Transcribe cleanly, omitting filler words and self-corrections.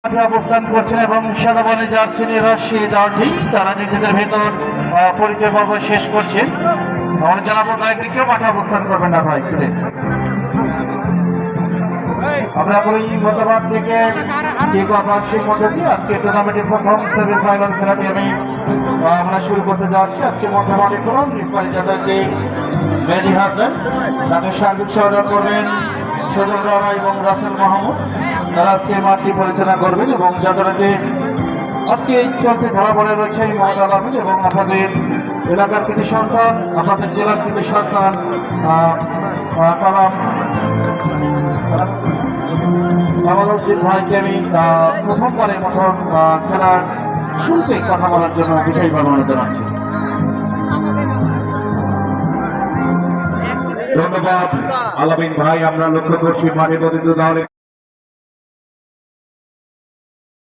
অবস্থান করছেন এবং সাদা বলে জার্সি রাশি দাঁড়ি তারা নিজেদের ভেতর পরিচয় পর্ব শেষ করছেন। আমরা জানাবো দয়া কেউ মাঠে অবস্থান করবেন না ভাই, প্লিজ। আমরা ওই মতামত থেকে আবাসিক মধ্যে দিয়ে আজকে টুর্নামেন্টের প্রথম সেমিফাইনাল খেলাটি আমরা শুরু করতে যাচ্ছি। আজকে মধ্যমাঠে করুন রিফারি যাদেরকে মেহেদী হাসান, তাদের সার্বিক সহায়তা করবেন সজল রানা এবং রাসেল মাহমুদ। তারা আজকে মাঠটি পরিচালনা করবেন এবং যাদেরকে আজকে এই চলতে ধরা পড়ে রয়েছে এই মহম্মদ আলামিন এবং আপনাদের এলাকার কৃতি সন্তান, আপনাদের জেলার কৃতি সন্তান কামালউদ্দিন ভাইকে আমি প্রথমবারের মতন খেলার শুরুতে কথা বলার জন্য বিশেষ অনুরোধ জানাচ্ছি। ধন্যবাদ আলামিন ভাই। আমরা লক্ষ্য করছি মাঠে প্রতিদ্বন্দ্বিতা